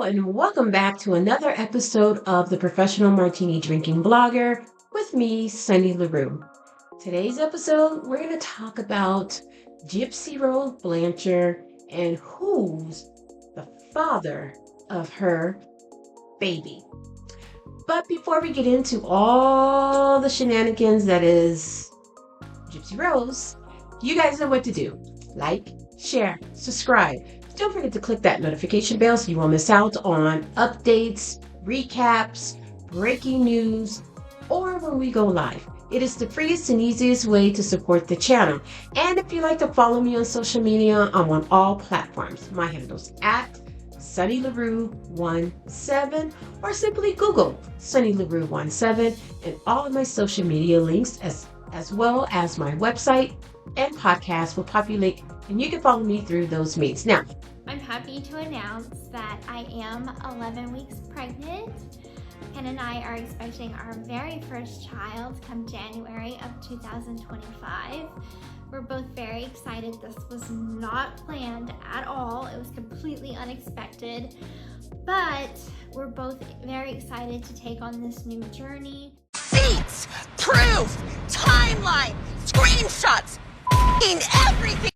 and welcome back to another episode of the Professional Martini Drinking Blogger with me, Sunny LaRue. Today's episode, we're going to talk about Gypsy Rose Blanchard and who's the father of her baby. But before we get into all the shenanigans that is Gypsy Rose, you guys know what to do. Like, share, subscribe. Don't forget to click that notification bell so you won't miss out on updates, recaps, breaking news, or when we go live. It is the freest and easiest way to support the channel. And if you'd like to follow me on social media, I'm on all platforms. My handle's at Sunny LaRue 17 or simply Google Sunny LaRue 17 and all of my social media links as well as my website and podcast will populate and you can follow me through those means. Now, I'm happy to announce that I am 11 weeks pregnant. Ken and I are expecting our very first child come January of 2025. We're both very excited. This was not planned at all. It was completely unexpected, but we're both very excited to take on this new journey. Receipts, proof, timeline, screenshots, in everything.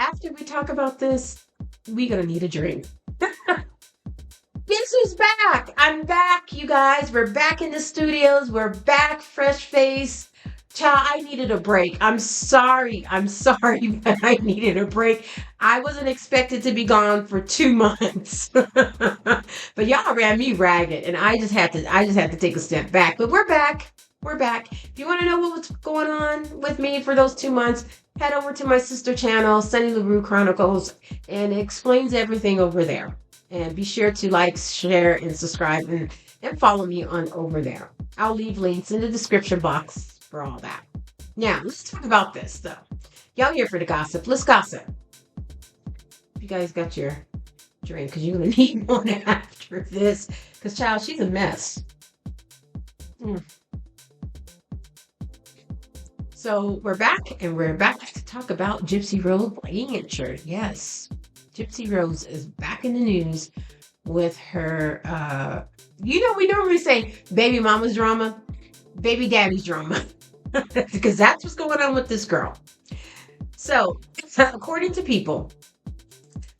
After we talk about this, we're going to need a drink. Guess who's back? I'm back, you guys. We're back in the studios. We're back, fresh face. Child, I needed a break. I'm sorry, but I needed a break. I wasn't expected to be gone for 2 months. But y'all ran me ragged, and I just had to take a step back. But we're back. If you want to know what's going on with me for those 2 months, head over to my sister channel, Sunny LaRue Chronicles, and it explains everything over there. And be sure to like, share, and subscribe, and follow me on over there. I'll leave links in the description box for all that. Now, let's talk about this, though. Y'all here for the gossip. Let's gossip. You guys got your drink, because you're going to need one after this. Because, child, she's a mess. So we're back to talk about Gypsy Rose Blanchard. Yes, Gypsy Rose is back in the news with her, we normally say baby mama's drama, baby daddy's drama, because that's what's going on with this girl. So, according to People,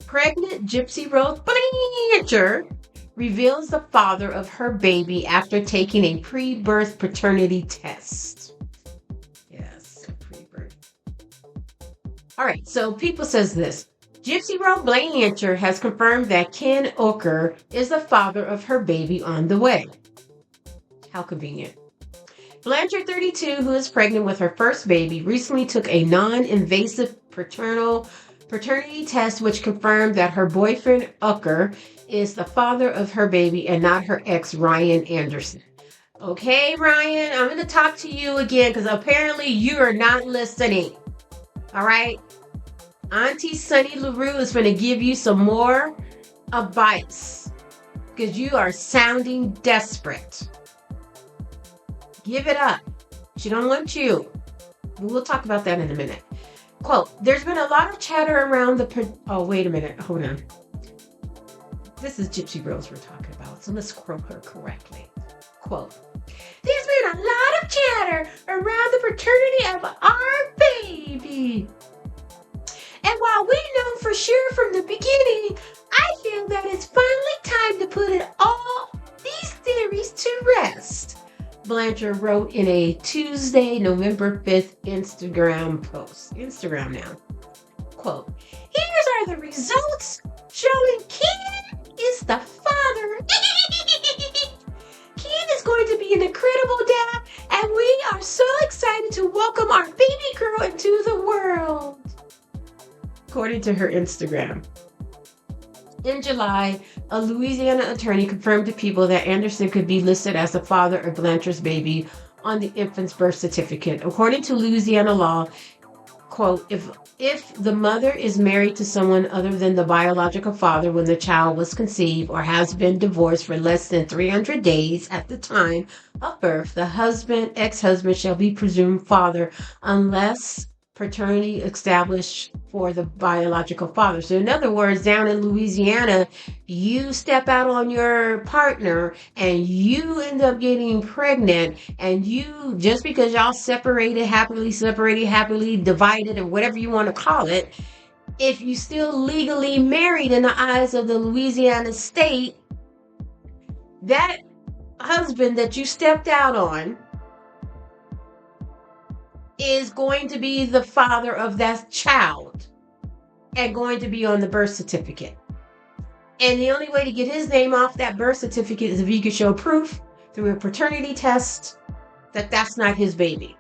pregnant Gypsy Rose Blanchard reveals the father of her baby after taking a pre-birth paternity test. All right, so People says this. Gypsy Rose Blanchard has confirmed that Ken Oker is the father of her baby on the way. How convenient. Blanchard, 32, who is pregnant with her first baby, recently took a non-invasive paternity test which confirmed that her boyfriend Oker is the father of her baby and not her ex, Ryan Anderson. Okay, Ryan, I'm going to talk to you again because apparently you are not listening. All right, Auntie Sunny LaRue is going to give you some more advice because you are sounding desperate. Give it up. She don't want you. We'll talk about that in a minute. Quote, there's been a lot of chatter around oh, wait a minute. Hold on. This is Gypsy Rose we're talking about, so let's quote her correctly. Quote, there's been a lot of chatter around the paternity of our baby. And while we know for sure from the beginning, I feel that it's finally time to put all these theories to rest, Blanchard wrote in a Tuesday, November 5th Instagram post. Instagram now. Quote, here are the results showing Ken is the father. Ken is going to be an incredible dad, and we are so excited to welcome our baby girl into the world. According to her Instagram. In July, a Louisiana attorney confirmed to People that Anderson could be listed as the father of Blanchard's baby on the infant's birth certificate. According to Louisiana law, quote, if the mother is married to someone other than the biological father when the child was conceived or has been divorced for less than 300 days at the time of birth, the ex-husband shall be presumed father unless paternity established for the biological father. So in other words, down in Louisiana, you step out on your partner and you end up getting pregnant, and you, just because y'all separated happily, divided, or whatever you want to call it, if you still legally married in the eyes of the Louisiana state, that husband that you stepped out on is going to be the father of that child and going to be on the birth certificate. And the only way to get his name off that birth certificate is if you can show proof through a paternity test that that's not his baby.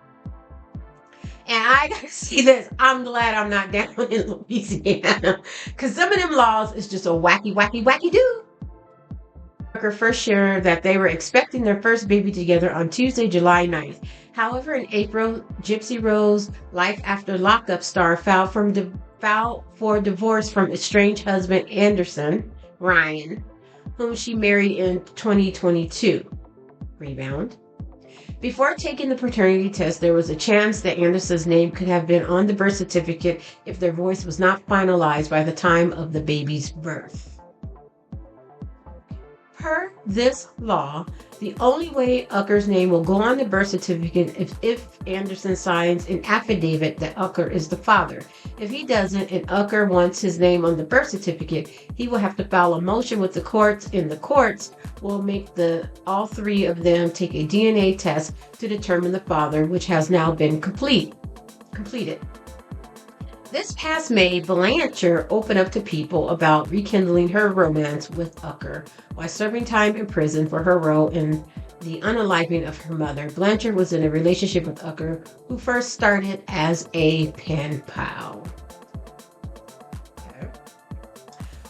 And I gotta see this. I'm glad I'm not down in Louisiana, because some of them laws is just a wacky do. First shared that they were expecting their first baby together on Tuesday, July 9th. However, in April, Gypsy Rose, Life After Lockup star, filed for divorce from estranged husband Anderson Ryan, whom she married in 2022. Rebound. Before taking the paternity test, there was a chance that Anderson's name could have been on the birth certificate if their divorce was not finalized by the time of the baby's birth. Per this law, the only way Ucker's name will go on the birth certificate is if Anderson signs an affidavit that Ucker is the father. If he doesn't and Ucker wants his name on the birth certificate, he will have to file a motion with the courts, and the courts will make all three of them take a DNA test to determine the father, which has now been completed. This past May, Blanchard opened up to people about rekindling her romance with Ucker while serving time in prison for her role in the unaliving of her mother. Blanchard was in a relationship with Ucker, who first started as a pen pal.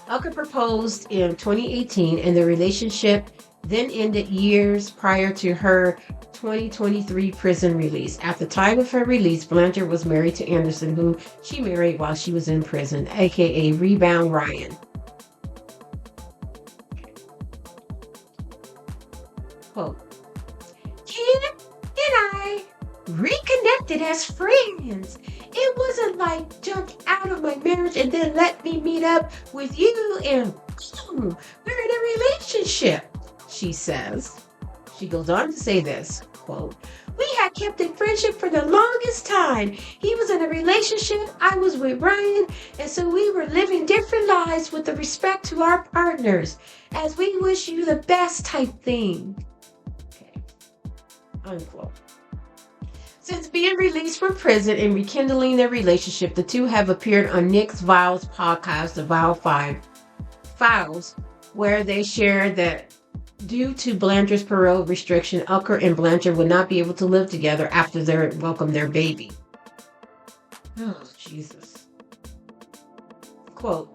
Ucker proposed in 2018, and the relationship then ended years prior to her 2023 prison release. At the time of her release, Blanchard was married to Anderson, who she married while she was in prison, aka Rebound Ryan. Quote, Ken and I reconnected as friends. It wasn't like jumped out of my marriage and then let me meet up with you and boom, we're in a relationship, she says. She goes on to say this, quote, we had kept a friendship for the longest time. He was in a relationship, I was with Ryan, and so we were living different lives with the respect to our partners, as we wish you the best type thing. Okay, unquote. Since being released from prison and rekindling their relationship, the two have appeared on Nick Viall's podcast, The Viall Files, where they shared that due to Blanchard's parole restriction, Ucker and Blanchard would not be able to live together after they welcome their baby. Oh, Jesus. Quote,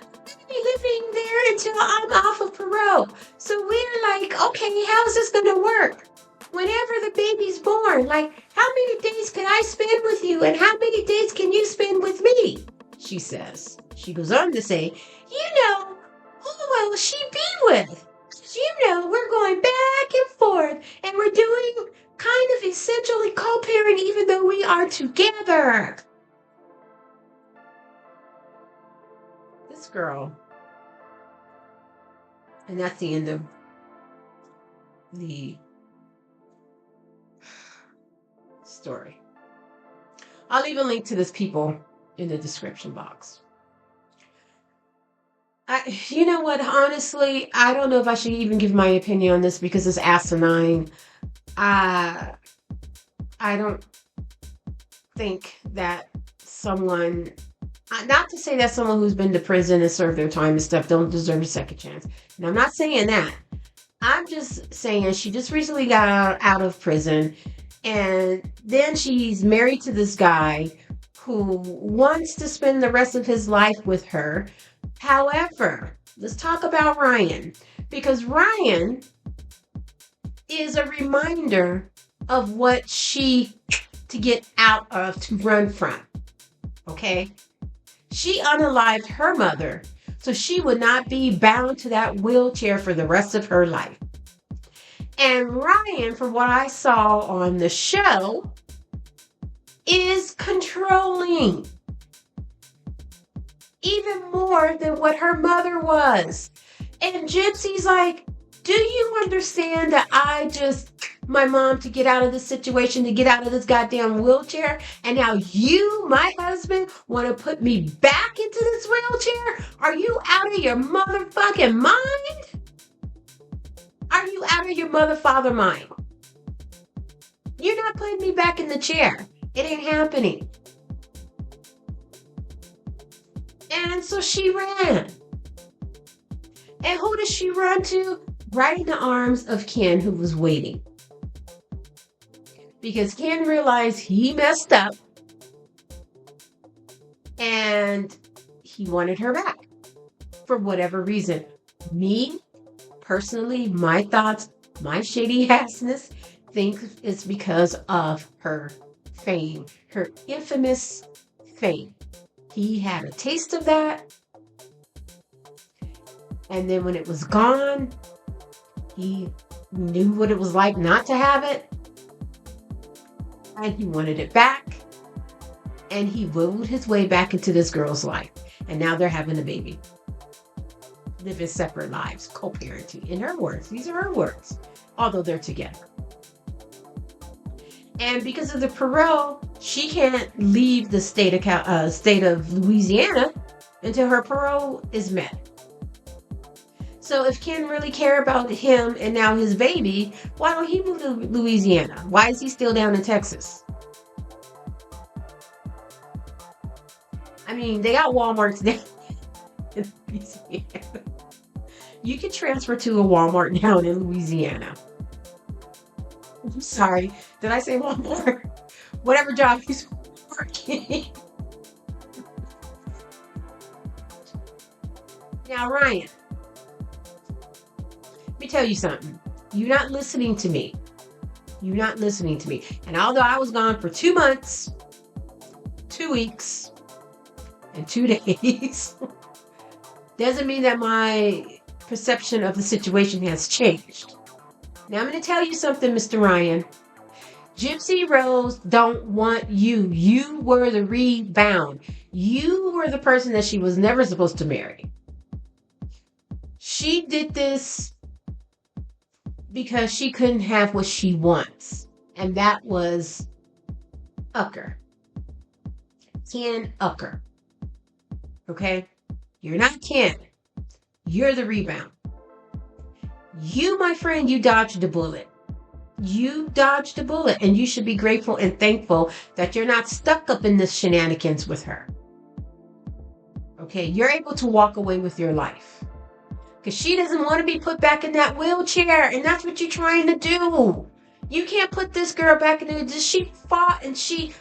I'm going to be living there until I'm off of parole. So we're like, okay, how's this going to work? Whenever the baby's born, like, how many days can I spend with you and how many days can you spend with me? She says. She goes on to say, who will she be with? We're going back and forth and we're doing kind of essentially co-parent even though we are together. This girl, and that's the end of the story. I'll leave a link to this people in the description box. You know what? Honestly, I don't know if I should even give my opinion on this because it's asinine. I don't think that someone, not to say that someone who's been to prison and served their time and stuff don't deserve a second chance. And I'm not saying that. I'm just saying she just recently got out of prison, and then she's married to this guy who wants to spend the rest of his life with her. However, let's talk about Ryan, because Ryan is a reminder of what she to get out of, to run from. Okay? She unalived her mother, so she would not be bound to that wheelchair for the rest of her life. And Ryan, from what I saw on the show, is controlling. Even more than what her mother was. And Gypsy's like, do you understand that my mom to get out of this situation, to get out of this goddamn wheelchair, and now you, my husband, want to put me back into this wheelchair? Are you out of your motherfucking mind? Are you out of your mother-father mind? You're not putting me back in the chair. It ain't happening. And so she ran. And who does she run to? Right in the arms of Ken, who was waiting. Because Ken realized he messed up. And he wanted her back. For whatever reason. Me, personally, my thoughts, my shady assness, think it's because of her fame. Her infamous fame. He had a taste of that. And then when it was gone, he knew what it was like not to have it. And he wanted it back. And he willed his way back into this girl's life. And now they're having a baby. Living separate lives, co-parenting. In her words, these are her words. Although they're together. And because of the parole, she can't leave the state of Louisiana until her parole is met. So if Ken really care about him and now his baby, why don't he move to Louisiana? Why is he still down in Texas? I mean, they got Walmarts down in Louisiana. You can transfer to a Walmart down in Louisiana. I'm sorry. Did I say Walmart? Whatever job he's working. Now, Ryan, let me tell you something. You're not listening to me. You're not listening to me. And although I was gone for 2 months, 2 weeks, and 2 days, doesn't mean that my perception of the situation has changed. Now I'm going to tell you something, Mr. Ryan. Gypsy Rose don't want you. You were the rebound. You were the person that she was never supposed to marry. She did this because she couldn't have what she wants. And that was Ucker. Ken Ucker. Okay? You're not Ken. You're the rebound. You, my friend, you dodged a bullet. You dodged a bullet, and you should be grateful and thankful that you're not stuck up in this shenanigans with her. Okay? You're able to walk away with your life. Because she doesn't want to be put back in that wheelchair, and that's what you're trying to do. You can't put this girl back in it. She fought and she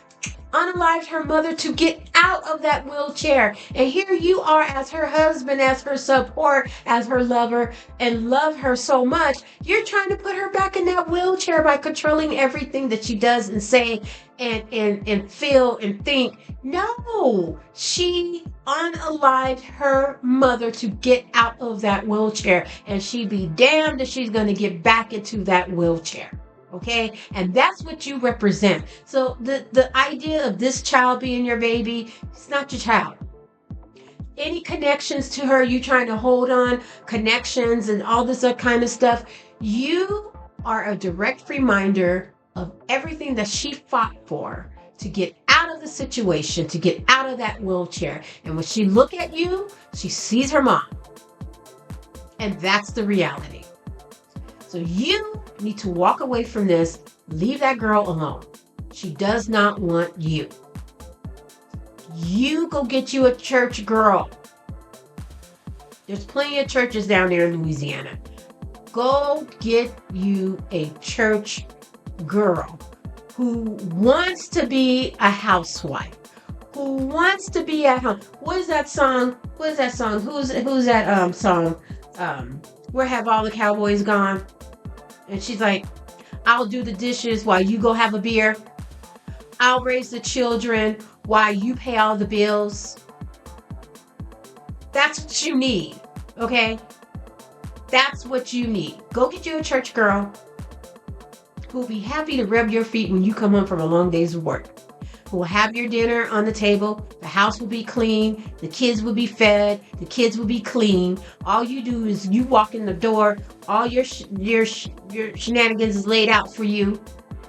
unalived her mother to get out of that wheelchair. And here you are as her husband, as her support, as her lover, and love her so much. You're trying to put her back in that wheelchair by controlling everything that she does and say and feel and think. No, she unalived her mother to get out of that wheelchair, and she'd be damned if she's going to get back into that wheelchair. Okay, and that's what you represent. So the idea of this child being your baby, it's not your child. Any connections to her, you trying to hold on, connections and all this other kind of stuff, you are a direct reminder of everything that she fought for to get out of the situation, to get out of that wheelchair. And when she look at you, she sees her mom. And that's the reality. So you need to walk away from this. Leave that girl alone. She does not want you. You go get you a church girl. There's plenty of churches down there in Louisiana. Go get you a church girl who wants to be a housewife. Who wants to be at home. What is that song? Who's that song? Where Have All the Cowboys Gone? And she's like, I'll do the dishes while you go have a beer. I'll raise the children while you pay all the bills. That's what you need, okay? That's what you need. Go get you a church girl who'll be happy to rub your feet when you come home from a long day's work. will have your dinner on the table. The house will be clean. The kids will be fed. The kids will be clean. All you do is you walk in the door. All your shenanigans is laid out for you.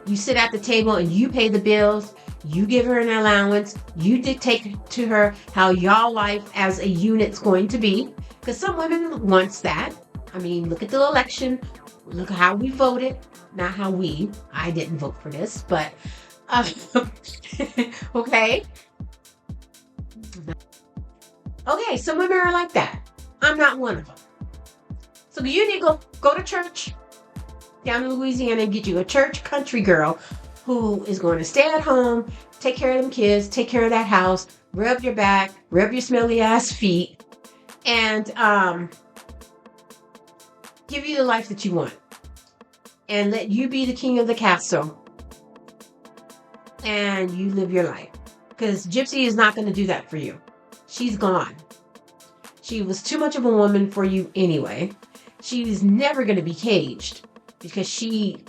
You sit at the table and you pay the bills. You give her an allowance. You dictate to her how y'all life as a unit's going to be. Because some women wants that. I mean, look at the election. Look at how we voted. Not how I didn't vote for this, but okay. Okay, some women are like that. I'm not one of them. So you need to go to church down in Louisiana and get you a church country girl who is going to stay at home, take care of them kids, take care of that house, rub your back, rub your smelly ass feet, and give you the life that you want. And let you be the king of the castle. And you live your life. Because Gypsy is not going to do that for you. She's gone. She was too much of a woman for you anyway. She's never going to be caged. Because she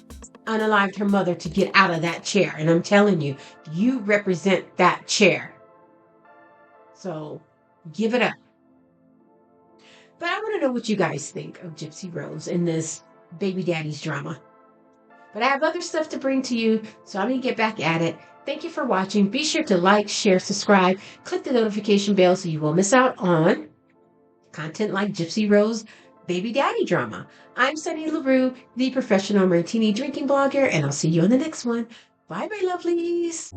unalived her mother to get out of that chair. And I'm telling you, you represent that chair. So, give it up. But I want to know what you guys think of Gypsy Rose in this baby daddy's drama. But I have other stuff to bring to you, so I'm going to get back at it. Thank you for watching. Be sure to like, share, subscribe, click the notification bell so you won't miss out on content like Gypsy Rose baby daddy drama. I'm Sunny LaRue, the professional martini drinking blogger, and I'll see you on the next one. Bye, my lovelies.